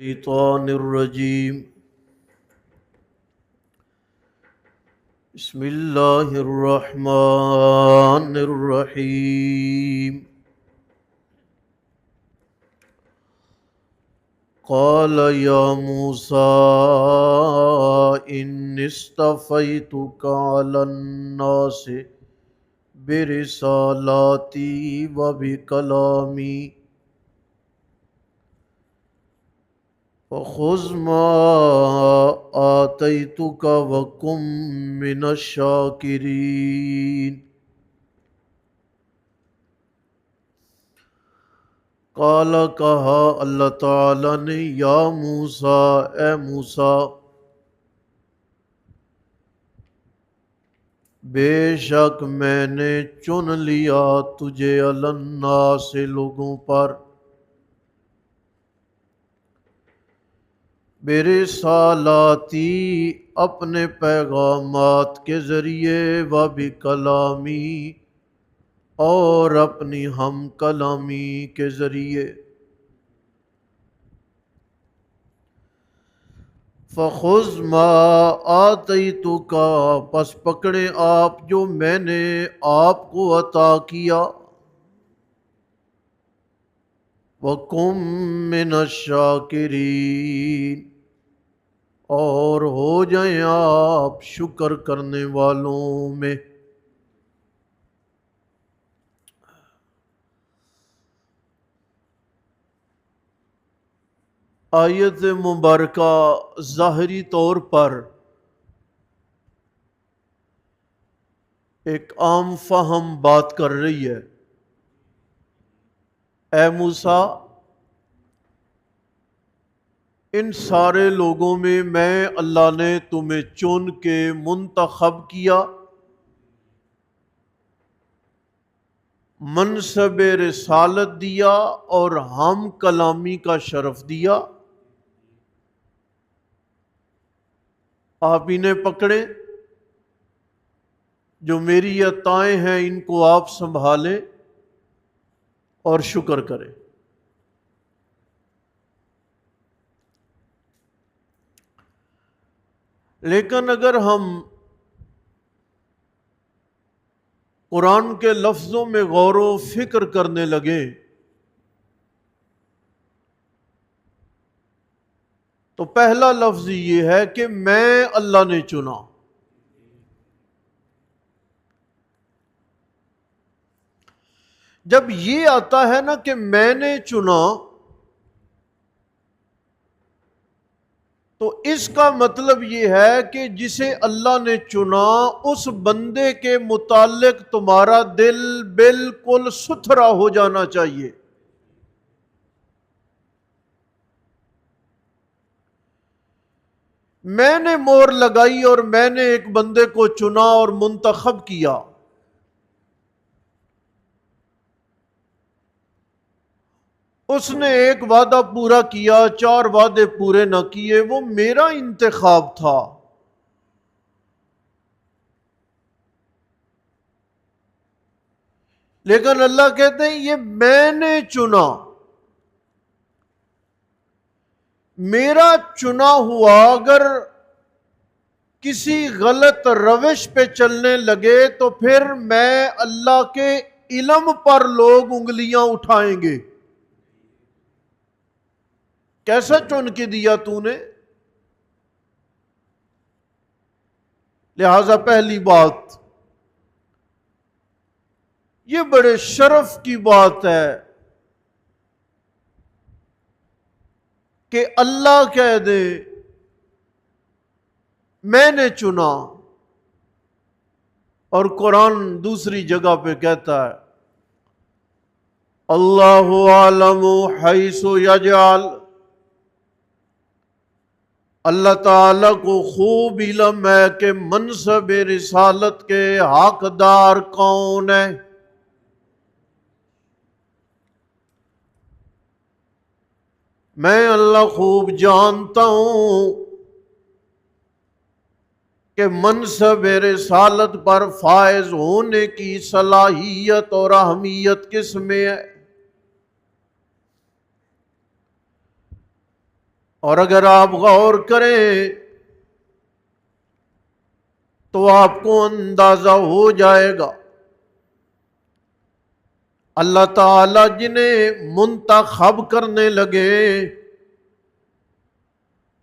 الشیطان الرجیم بسم اللہ الرحمن الرحیم قال یا موسیٰ انی اصطفیتک علی الناس برسالاتی و بکلامی فخذ ما آتیتک وکن من الشاکرین قال کہا اللہ تعالی نے یا موسیٰ اے موسیٰ بے شک میں نے چن لیا تجھے علی الناس لوگوں پر برسالاتی اپنے پیغامات کے ذریعے و بکلامی اور اپنی ہم کلامی کے ذریعے فخذ ما آتیتک پس پکڑے آپ جو میں نے آپ کو عطا کیا وَقُم مِّنَ الشَّاكِرِينَ اور ہو جائیں آپ شکر کرنے والوں میں۔ آیت مبارکہ ظاہری طور پر ایک عام فہم بات کر رہی ہے۔ اے موسیٰ ان سارے لوگوں میں اللہ نے تمہیں چن کے منتخب کیا، منصب رسالت دیا اور ہم کلامی کا شرف دیا۔ آپ انہیں پکڑیں، جو میری عطائیں ہیں ان کو آپ سنبھالیں اور شکر کریں۔ لیکن اگر ہم قرآن کے لفظوں میں غور و فکر کرنے لگیں تو پہلا لفظ یہ ہے کہ میں اللہ نے چنا۔ جب یہ آتا ہے نا کہ میں نے چنا تو اس کا مطلب یہ ہے کہ جسے اللہ نے چنا اس بندے کے متعلق تمہارا دل بالکل ستھرا ہو جانا چاہیے۔ میں نے مہر لگائی اور میں نے ایک بندے کو چنا اور منتخب کیا، اس نے ایک وعدہ پورا کیا، 4 وعدے پورے نہ کیے، وہ میرا انتخاب تھا۔ لیکن اللہ کہتے ہیں یہ میں نے چنا، میرا چنا ہوا اگر کسی غلط روش پہ چلنے لگے تو پھر میں اللہ کے علم پر لوگ انگلیاں اٹھائیں گے۔ کیسا چن کے دیا تو نے؟ لہذا پہلی بات یہ بڑے شرف کی بات ہے کہ اللہ کہہ دے میں نے چنا، اور قرآن دوسری جگہ پہ کہتا ہے اللہ عالم حیث یجعل، اللہ تعالیٰ کو خوب علم ہے کہ منصب رسالت کے حقدار کون ہے۔ میں اللہ خوب جانتا ہوں کہ منصب رسالت پر فائز ہونے کی صلاحیت اور اہمیت کس میں ہے؟ اور اگر آپ غور کریں تو آپ کو اندازہ ہو جائے گا اللہ تعالی جنہیں منتخب کرنے لگے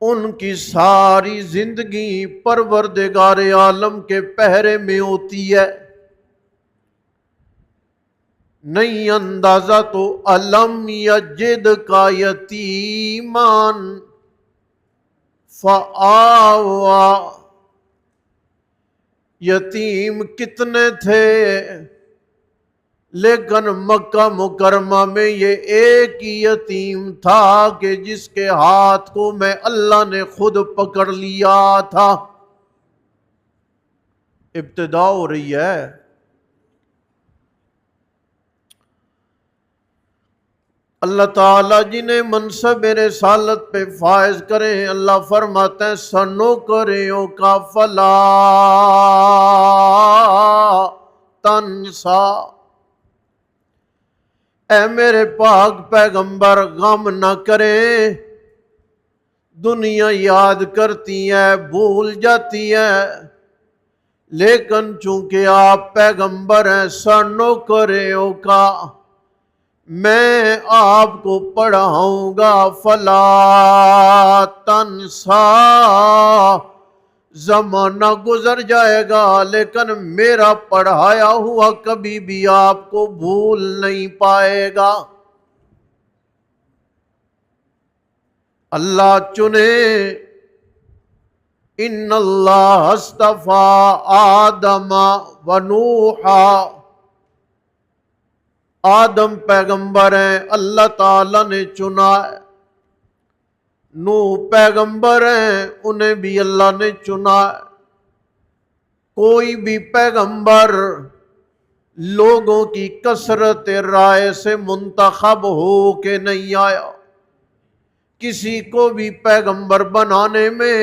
ان کی ساری زندگی پروردگار عالم کے پہرے میں ہوتی ہے. نہیں اندازہ تو علم یجد کا یتیمان فآوا، یتیم کتنے تھے لیکن مکہ مکرمہ میں یہ ایک ہی یتیم تھا کہ جس کے ہاتھ کو میں اللہ نے خود پکڑ لیا تھا. ابتدا ہو رہی ہے. اللہ تعالیٰ جنہیں منصب رسالت پہ فائز کریں اللہ فرماتے ہیں سنقرئک کا فلا تنسا، اے میرے پاک پیغمبر غم نہ کریں، دنیا یاد کرتی ہے بھول جاتی ہے، لیکن چونکہ آپ پیغمبر ہیں سنقرئک، میں آپ کو پڑھاؤں گا فلا تنسا، زمانہ گزر جائے گا لیکن میرا پڑھایا ہوا کبھی بھی آپ کو بھول نہیں پائے گا. اللہ چنے ان اللہ اصطفیٰ آدم و نوحا، آدم پیغمبر ہیں اللہ تعالی نے چنا ہے، نوح پیغمبر ہیں انہیں بھی اللہ نے چنا ہے. کوئی بھی پیغمبر لوگوں کی کثرت رائے سے منتخب ہو کے نہیں آیا، کسی کو بھی پیغمبر بنانے میں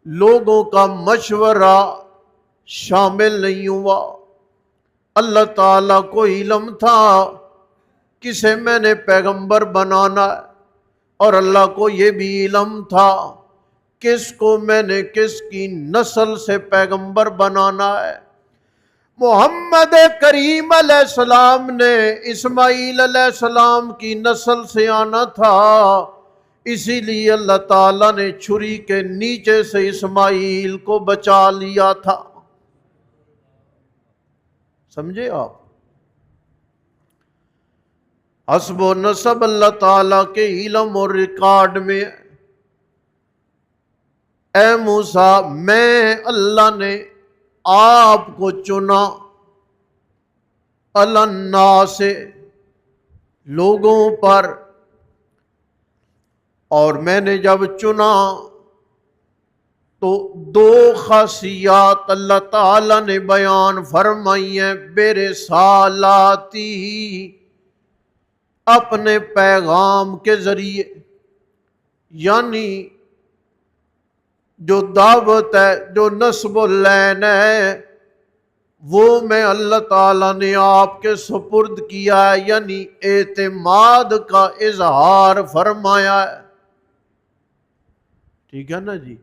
لوگوں کا مشورہ شامل نہیں ہوا. اللہ تعالیٰ کو علم تھا کسے میں نے پیغمبر بنانا ہے، اور اللہ کو یہ بھی علم تھا کس کو میں نے کس کی نسل سے پیغمبر بنانا ہے. محمد کریم علیہ السلام نے اسماعیل علیہ السلام کی نسل سے آنا تھا، اسی لیے اللہ تعالیٰ نے چھری کے نیچے سے اسماعیل کو بچا لیا تھا. سمجھے آپ؟ حسب و نسب اللہ تعالیٰ کے علم اور ریکارڈ میں. اے موسیٰ میں اللہ نے آپ کو چنا علی الناس سے لوگوں پر، اور میں نے جب چنا تو دو خاصیات اللہ تعالیٰ نے بیان فرمائی ہیں برسالاتی، اپنے پیغام کے ذریعے، یعنی جو دعوت ہے جو نسب العین ہے وہ میں اللہ تعالیٰ نے آپ کے سپرد کیا ہے، یعنی اعتماد کا اظہار فرمایا ہے. ٹھیک ہے نا جی؟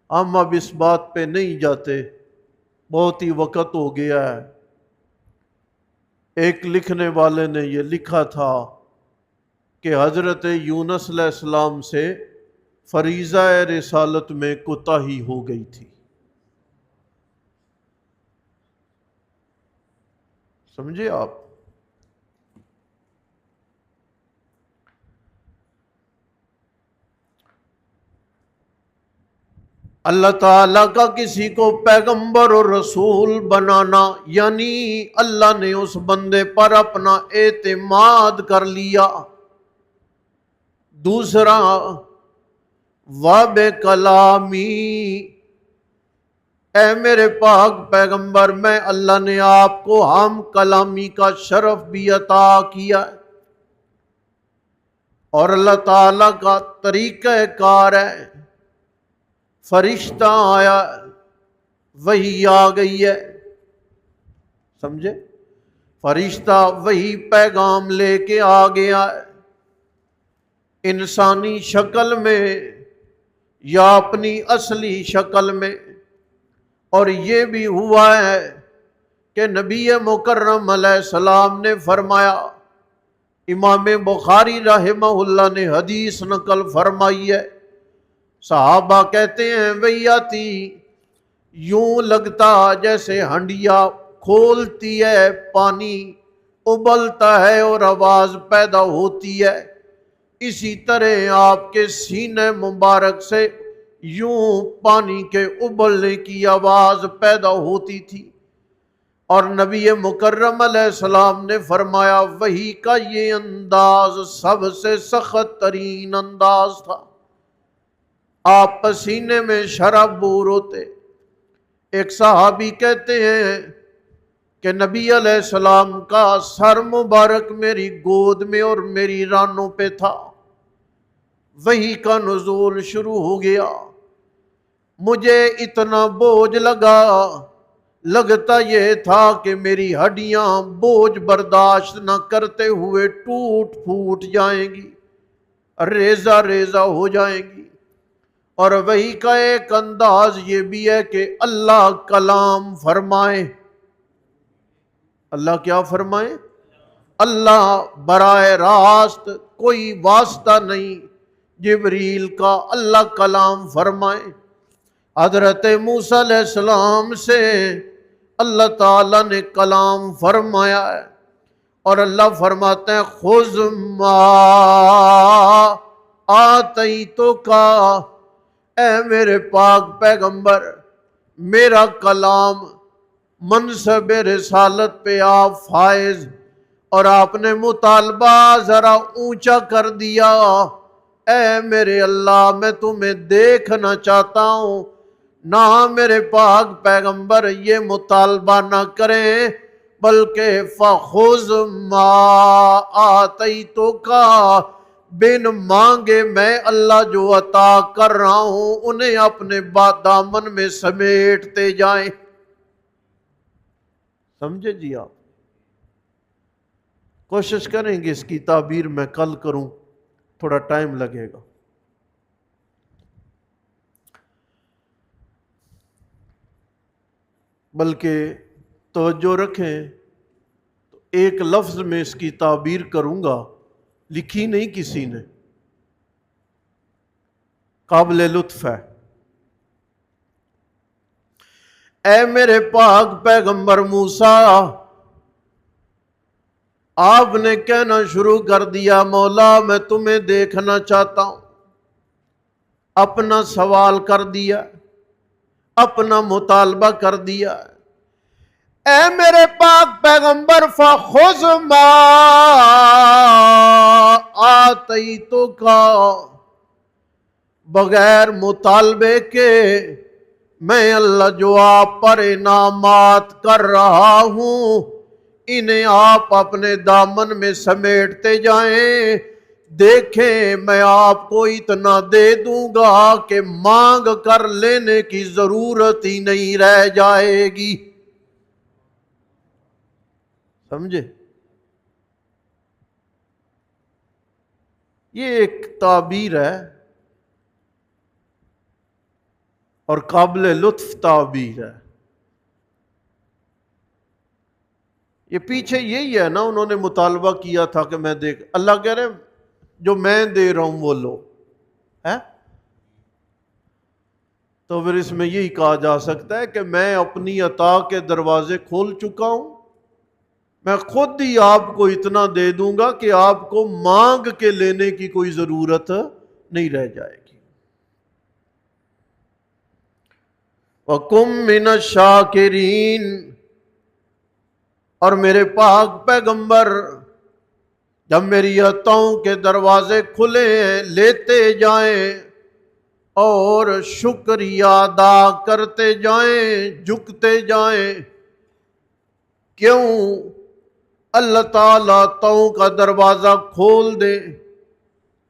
ہم اب اس بات پہ نہیں جاتے، بہت ہی وقت ہو گیا ہے. ایک لکھنے والے نے یہ لکھا تھا کہ حضرت یونس علیہ السلام سے فریضہ رسالت میں کوتاہی ہو گئی تھی. سمجھے آپ؟ اللہ تعالیٰ کا کسی کو پیغمبر اور رسول بنانا یعنی اللہ نے اس بندے پر اپنا اعتماد کر لیا. دوسرا وَبِكَلَامِي، اے میرے پاک پیغمبر میں اللہ نے آپ کو ہم کلامی کا شرف بھی عطا کیا، اور اللہ تعالیٰ کا طریقہ کار ہے فرشتہ آیا وحی آ گئی ہے. سمجھے؟ فرشتہ وحی پیغام لے کے آ گیا ہے. انسانی شکل میں یا اپنی اصلی شکل میں. اور یہ بھی ہوا ہے کہ نبی مکرم علیہ السلام نے فرمایا، امام بخاری رحمہ اللہ نے حدیث نقل فرمائی ہے، صحابہ کہتے ہیں وہی تھی، یوں لگتا جیسے ہنڈیا کھولتی ہے، پانی ابلتا ہے اور آواز پیدا ہوتی ہے، اسی طرح آپ کے سینے مبارک سے یوں پانی کے ابلنے کی آواز پیدا ہوتی تھی. اور نبی مکرم علیہ السلام نے فرمایا وحی کا یہ انداز سب سے سخت ترین انداز تھا. آپ پسینے میں شرابور ہوتے. ایک صحابی کہتے ہیں کہ نبی علیہ السلام کا سر مبارک میری گود میں اور میری رانوں پہ تھا. وحی کا نزول شروع ہو گیا. مجھے اتنا بوجھ لگتا یہ تھا کہ میری ہڈیاں بوجھ برداشت نہ کرتے ہوئے ٹوٹ پھوٹ جائیں گی، ریزہ ریزہ ہو جائیں گی. اور وحی کا ایک انداز یہ بھی ہے کہ اللہ کلام فرمائے. اللہ کیا فرمائے؟ اللہ براہ راست، کوئی واسطہ نہیں جبریل کا، اللہ کلام فرمائے. حضرت موسیٰ علیہ السلام سے اللہ تعالیٰ نے کلام فرمایا ہے، اور اللہ فرماتے ہیں خذ ما آتیتک، اے میرے پاک پیغمبر، میرا کلام منصب رسالت پہ آپ فائز، اور آپ نے مطالبہ ذرا اونچا کر دیا. اے میرے اللہ، میں تمہیں دیکھنا چاہتا ہوں. نہ میرے پاک پیغمبر یہ مطالبہ نہ کریں، بلکہ فخذ ما آتیتک، بن مانگے میں اللہ جو عطا کر رہا ہوں انہیں اپنے دامن میں سمیٹتے جائیں. سمجھے جی؟ آپ کوشش کریں گے اس کی تعبیر میں کل کروں، تھوڑا ٹائم لگے گا. بلکہ توجہ رکھیں، تو ایک لفظ میں اس کی تعبیر کروں گا، لکھی نہیں کسی نے، قابل لطف ہے. اے میرے پاک پیغمبر موسیٰ، آپ نے کہنا شروع کر دیا مولا میں تمہیں دیکھنا چاہتا ہوں. اپنا سوال کر دیا، اپنا مطالبہ کر دیا. اے میرے پاک پیغمبر فخذ ما آتیتک، بغیر مطالبے کے میں اللہ جو آپ پر انعامات کر رہا ہوں انہیں آپ اپنے دامن میں سمیٹتے جائیں. دیکھیں میں آپ کو اتنا دے دوں گا کہ مانگ کر لینے کی ضرورت ہی نہیں رہ جائے گی. سمجھے؟ یہ ایک تعبیر ہے اور قابل لطف تعبیر ہے. یہ پیچھے یہی ہے نا، انہوں نے مطالبہ کیا تھا کہ میں دیکھ، اللہ کہہ رہے جو میں دے رہا ہوں وہ لو ہے. تو پھر اس میں یہی کہا جا سکتا ہے کہ میں اپنی عطا کے دروازے کھول چکا ہوں، میں خود ہی آپ کو اتنا دے دوں گا کہ آپ کو مانگ کے لینے کی کوئی ضرورت نہیں رہ جائے گی. وَقُم مِّنَ الشَّاكِرِينَ، اور میرے پاک پیغمبر جب میری عطاؤں کے دروازے کھلے ہیں لیتے جائیں اور شکریہ ادا کرتے جائیں، جھکتے جائیں. کیوں؟ اللہ تعالیٰ عطاؤں کا دروازہ کھول دے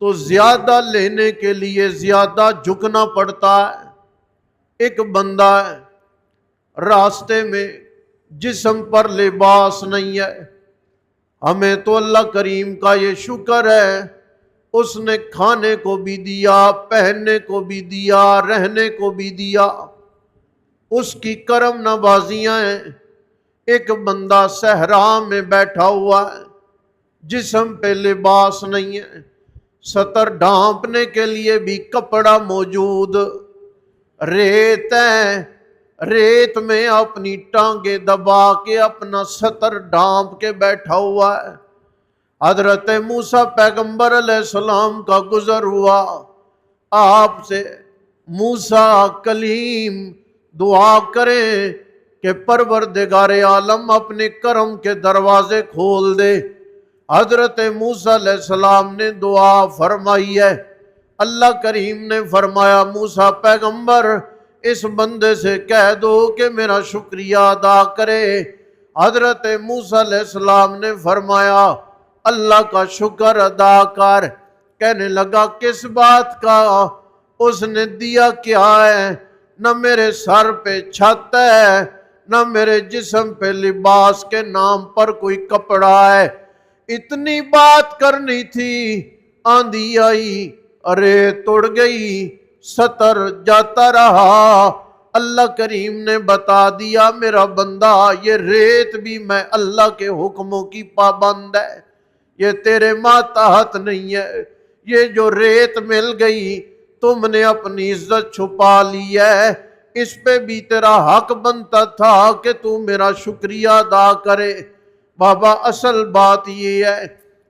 تو زیادہ لینے کے لیے زیادہ جھکنا پڑتا ہے. ایک بندہ ہے راستے میں، جسم پر لباس نہیں ہے، ہمیں تو اللہ کریم کا یہ شکر ہے اس نے کھانے کو بھی دیا، پہننے کو بھی دیا، رہنے کو بھی دیا۔ اس کی کرم نوازیاں ہیں۔ ایک بندہ صحرا میں بیٹھا ہوا ہے، جسم پہ لباس نہیں ہے، سطر ڈھانپنے کے لیے بھی کپڑا موجود، ریت ہے، ریت میں اپنی ٹانگیں دبا کے اپنا سطر ڈھانپ کے بیٹھا ہوا ہے۔ حضرت موسیٰ پیغمبر علیہ السلام کا گزر ہوا، آپ سے موسیٰ کلیم دعا کریں کہ پروردگار عالم اپنے کرم کے دروازے کھول دے۔ حضرت موسیٰ علیہ السلام نے دعا فرمائی ہے۔ اللہ کریم نے فرمایا موسیٰ پیغمبر اس بندے سے کہہ دو کہ میرا شکریہ ادا کرے۔ حضرت موسیٰ علیہ السلام نے فرمایا اللہ کا شکر ادا کر۔ کہنے لگا کس بات کا؟ اس نے دیا کیا ہے؟ نہ میرے سر پہ چھت ہے، نہ میرے جسم پہ لباس کے نام پر کوئی کپڑا ہے۔ اتنی بات کرنی تھی، آندھی آئی، ریت اڑ گئی، سطر جاتا رہا۔ اللہ کریم نے بتا دیا میرا بندہ یہ ریت بھی میں اللہ کے حکموں کی پابند ہے، یہ تیرے ماتحت نہیں ہے۔ یہ جو ریت مل گئی تم نے اپنی عزت چھپا لی ہے، اس پہ بھی تیرا حق بنتا تھا کہ تو میرا شکریہ ادا کرے۔ بابا اصل بات یہ ہے،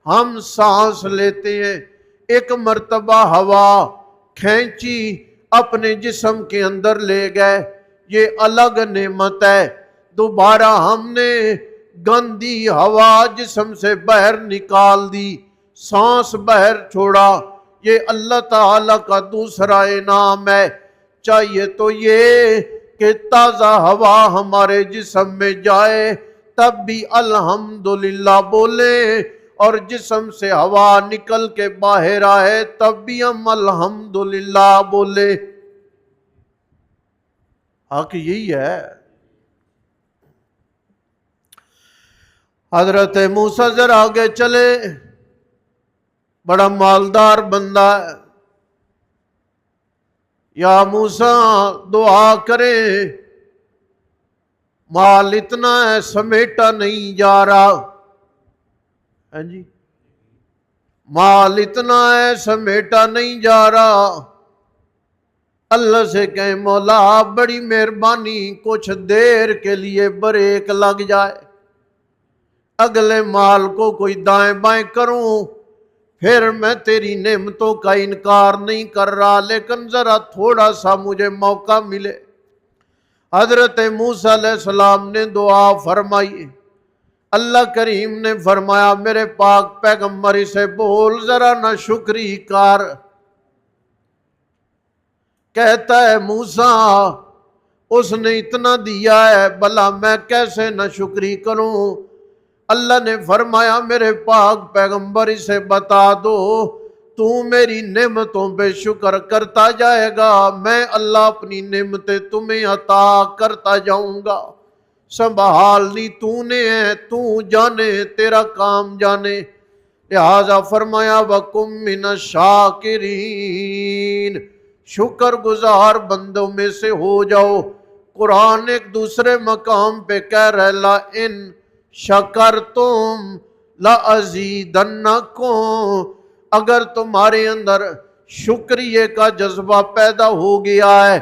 ہم سانس لیتے ہیں، ایک مرتبہ ہوا کھینچی اپنے جسم کے اندر لے گئے، یہ الگ نعمت ہے۔ دوبارہ ہم نے گندی ہوا جسم سے باہر نکال دی، سانس باہر چھوڑا، یہ اللہ تعالی کا دوسرا انعام ہے۔ چاہیے تو یہ کہ تازہ ہوا ہمارے جسم میں جائے تب بھی الحمدللہ بولیں، اور جسم سے ہوا نکل کے باہر آئے تب بھی ہم الحمدللہ بولیں۔ حق یہی ہے۔ حضرت موسیٰ ذرا آگے چلے، بڑا مالدار بندہ ہے۔ یا موسیٰ دعا کرے، مال اتنا ہے سمیٹا نہیں جا رہا۔ ہاں جی، مال اتنا ہے سمیٹا نہیں جا رہا۔ اللہ سے کہیں مولا بڑی مہربانی کچھ دیر کے لیے بریک لگ جائے، اگلے مال کو کوئی دائیں بائیں کروں، پھر میں تیری نعمتوں کا انکار نہیں کر رہا، لیکن ذرا تھوڑا سا مجھے موقع ملے۔ حضرت موسیٰ علیہ السلام نے دعا فرمائی، اللہ کریم نے فرمایا میرے پاک پیغمبر سے بول ذرا نہ شکری کر۔ کہتا ہے موسیٰ اس نے اتنا دیا ہے بھلا میں کیسے نہ شکری کروں؟ اللہ نے فرمایا میرے پاک پیغمبر سے بتا دو تو میری نعمتوں پہ شکر کرتا جائے گا، میں اللہ اپنی نعمتیں تمہیں عطا کرتا جاؤں گا۔ سنبھالنی تو نے ہے، تو جانے تیرا کام جانے۔ لہذا فرمایا وَقُم مِّنَ الشَّاكِرِينَ، شکر گزار بندوں میں سے ہو جاؤ۔ قرآن ایک دوسرے مقام پہ کہہ رہا لَإِن شَكَرْتُمْ لَأَزِيدَنَّكُمْ، اگر تمہارے اندر شکریہ کا جذبہ پیدا ہو گیا ہے،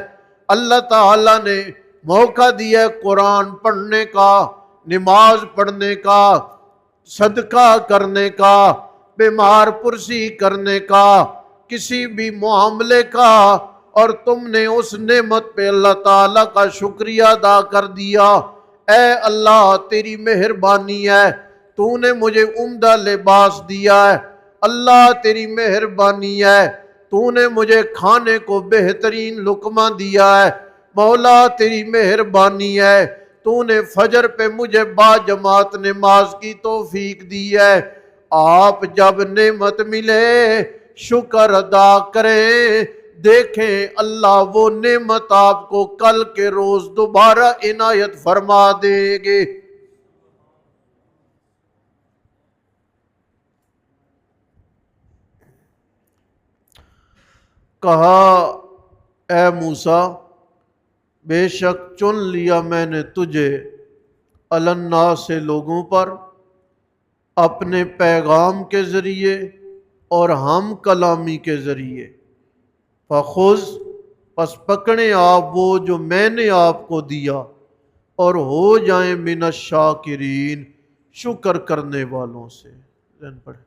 اللہ تعالیٰ نے موقع دیا ہے قرآن پڑھنے کا، نماز پڑھنے کا، صدقہ کرنے کا، بیمار پرسی کرنے کا، کسی بھی معاملے کا، اور تم نے اس نعمت پہ اللہ تعالیٰ کا شکریہ ادا کر دیا۔ اے اللہ تیری مہربانی ہے، تو نے مجھے عمدہ لباس دیا ہے، اللہ تیری مہربانی ہے، تو نے مجھے کھانے کو بہترین لقمہ دیا ہے، مولا تیری مہربانی ہے، تو نے فجر پہ مجھے با جماعت نماز کی توفیق دی ہے۔ آپ جب نعمت ملے شکر ادا کریں، دیکھیں اللہ وہ نعمت آپ کو کل کے روز دوبارہ عنایت فرما دیں گے۔ کہا اے موسیٰ بے شک چن لیا میں نے تجھے علی الناس سے لوگوں پر اپنے پیغام کے ذریعے اور ہم کلامی کے ذریعے، فخذ پس پکڑیں آپ وہ جو میں نے آپ کو دیا اور ہو جائیں من الشاکرین شکر کرنے والوں سے۔ پڑھ